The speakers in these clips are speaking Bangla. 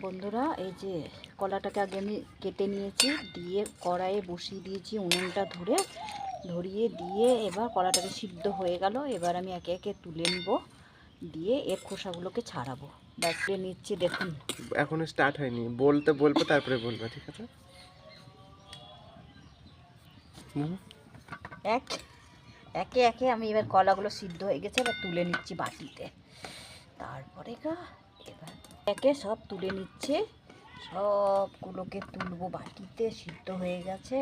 বন্ধুরা, এই যে কলাটাকে আগে আমি কেটে নিয়েছি, দিয়ে কড়াইয়ে বসিয়ে দিয়েছি উনুনটা ধরিয়ে দিয়ে এবার কলাটাকে সিদ্ধ হয়ে গেল। এবার আমি একে একে তুলে নিব, দিয়ে এর খোসাগুলোকে ছাড়াবো। ব্যাস নিচ্ছি, দেখুন। এখনো স্টার্ট হয়নি, বলবো তারপরে বলবো, ঠিক আছে? একে একে আমি এবার কলাগুলো সিদ্ধ হয়ে গেছে, এবার তুলে নিচ্ছি বাটিতে। তারপরে এবার একে সব তুলে নিচ্ছে, সবগুলোকে তুলবো বাটিতে, সিদ্ধ হয়ে গেছে।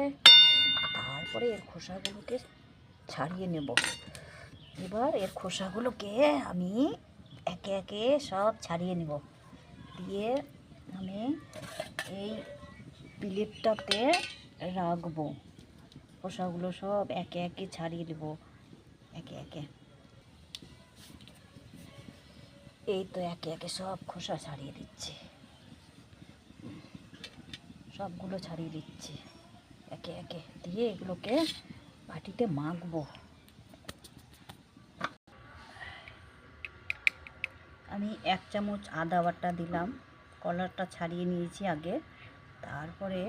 তারপরে এর খোসাগুলোকে ছাড়িয়ে নেব। এবার এর খোসাগুলোকে আমি একে একে সব ছাড়িয়ে নেব, দিয়ে আমি এই প্লেটটাতে রাখবো। খোসাগুলো সব একে একে ছাড়িয়ে নেব, একে একে। এই তো একে একে সব খোসা ছাড়িয়ে দিচ্ছি, সবগুলো ছাড়িয়ে দিচ্ছি একে একে, দিয়ে এগুলোকে বাটিতে মাখবো। আমি 1 চামচ আদা বাটা দিলাম, কলারটা ছাড়িয়ে নিয়েছি আগে। তারপরে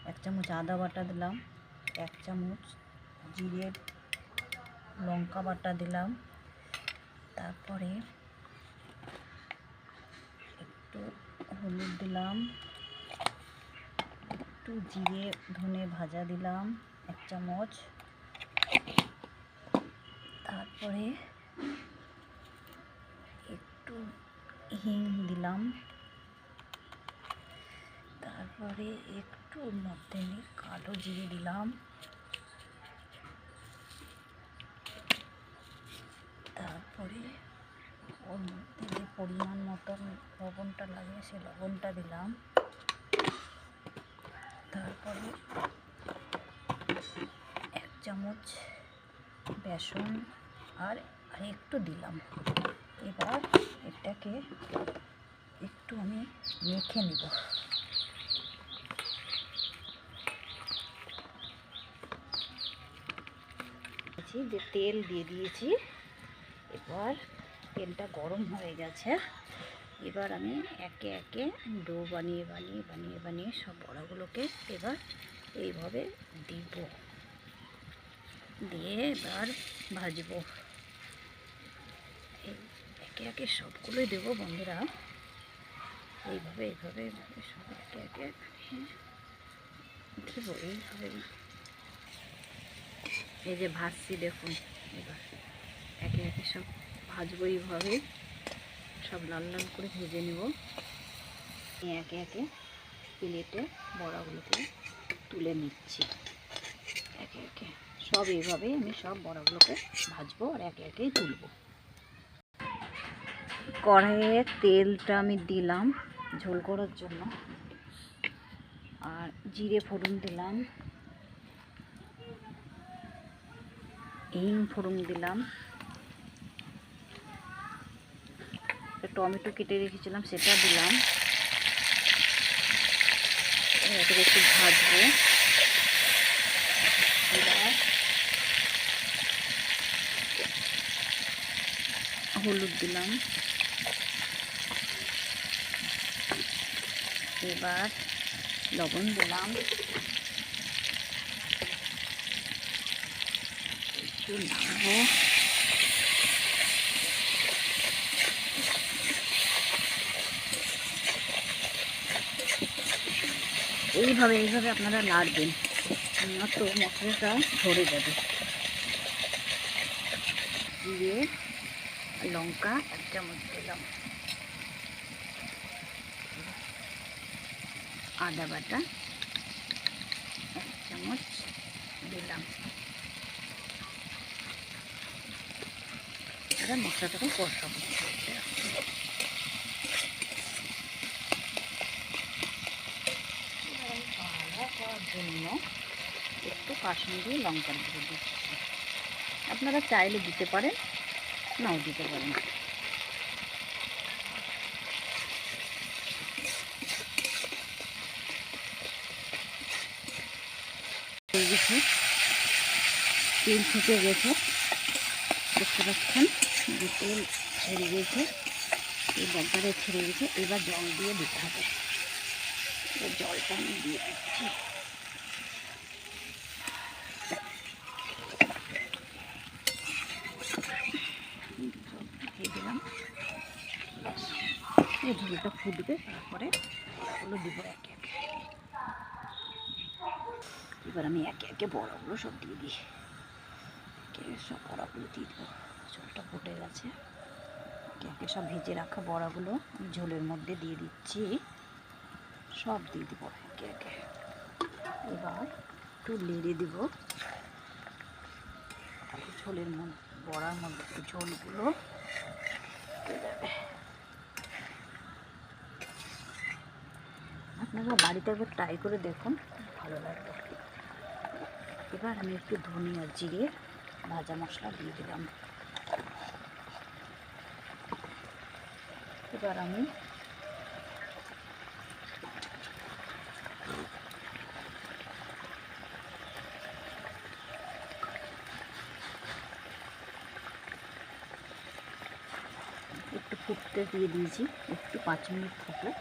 1 চামচ আদা বাটা দিলাম, 1 চামচ জিরে লঙ্কা বাটা দিলাম, তারপরে একটু হলুদ দিলাম, একটু জিরে ধনে ভাজা দিলাম 1 চামচ, তারপরে একটু হিং দিলাম, তারপরে একটু মধ্যে কালো জিরে দিলাম, তারপরে ওর মধ্যে যে পরিমাণ মতন লবণটা লাগে সে লবণটা দিলাম, তারপরে 1 চামচ বেসন আর একটু দিলাম। এবার এটাকে একটু আমি মেখে নেব। যে তেল দিয়ে দিয়েছি, এবার তেলটা গরম হয়ে গেছে। এবার আমি একে একে ডো বানিয়ে সব বড়াগুলোকে এবার এইভাবে দিব, দিয়ে এবার ভাজবো। একে একে সবগুলোই দেবো বন্ধুরা, এইভাবে সব একে একে দেবো এইভাবে। এই যে ভাজছি দেখুন, এবার একে একে সব ভাজবো এইভাবে, সব লাল লাল করে ভেজে নেব। একে একে প্লেটে বড়াগুলোকে তুলে নিচ্ছি, একে একে সব এইভাবেই আমি সব বড়াগুলোকে ভাজবো আর একে একেই তুলব। কড়াইয়ে তেলটা আমি দিলাম ঝোল করার জন্য, আর জিরে ফোড়ন দিলাম, হিং ফোড়ন দিলাম, টমেটো কেটে রেখেছিলাম সেটা দিলাম। এটাকে একটু ভাজবো। এবার হলুদ দিলাম, এবার লবণ দিলাম, একটু নাড়বো। এইভাবে আপনারা নাড়বেন, তো মশলাটা ধরে যাবে। দিয়ে লঙ্কা 1 চামচ দিলাম, আদা বাটা 1 চামচ দিলাম। এবার মশলাটাকে কষাবো। করার জন্য একটু কাশ্মীরি লঙ্কার গুঁড়ো দিচ্ছি, আপনারা চাইলে দিতে পারেন, নাও দিতে পারেন। তেল ফুটে গেছে, দেখতে পাচ্ছেন যে তেল ছেড়ে গেছে, এই একবারে ছেড়ে গেছে। এবার জল দিয়ে দিতে হবে। এবার জলটা আমি দিয়ে দিচ্ছি। দিয়ে দিলাম, ব্যাস। এই ঝোলটা ফুটবে, তারপরে বড়াগুলো দিব একে একে। এবার আমি একে একে বড়াগুলো সব দিয়ে দিই, সব বড়াগুলো দিয়ে দেবো। ঝোলটা ফুটে গেছে, একে একে সব ভেজে রাখা বড়াগুলো আমি ঝোলের মধ্যে দিয়ে দিচ্ছি, সব দিয়ে দিব একে একে। এবার একটু নেড়ে দিব, ঝোলের মধ্যে বড়ার মধ্যে ঝোলগুলো যাবে। আপনারা বাড়িতে একবার ট্রাই করে দেখুন, ভালো লাগবে। এবার আমি একটু ধনে আর জিরে ভাজা মশলা দিয়ে দিলাম। এবার আমি একটু ফুটতে দিয়ে দিয়েছি, একটু 5 মিনিট ফুটুক।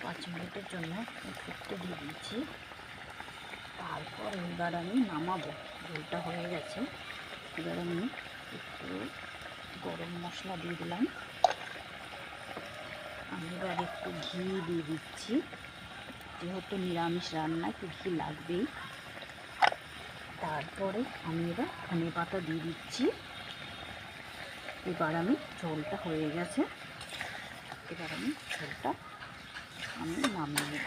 5 মিনিটের জন্য ফুটতে দিয়ে দিয়েছি। তারপর এবার আমি নামাবো, ঝোলটা হয়ে গেছে। এবার আমি একটু গরম মশলা দিয়ে দিলাম। আমি এবার একটু ঘি দিয়ে দিচ্ছি, যেহেতু নিরামিষ রান্না একটু ঘি লাগবেই। তারপরে আমি এবার ধনে পাতা দিয়ে দিচ্ছি। এবার আমি ঝোলটা হয়ে গেছে, এবার আমি ঝোলটা নামিয়ে নেব।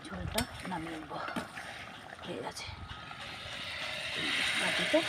ঝোলটা নামিয়ে নেব, হয়ে গেছে। বাটিতে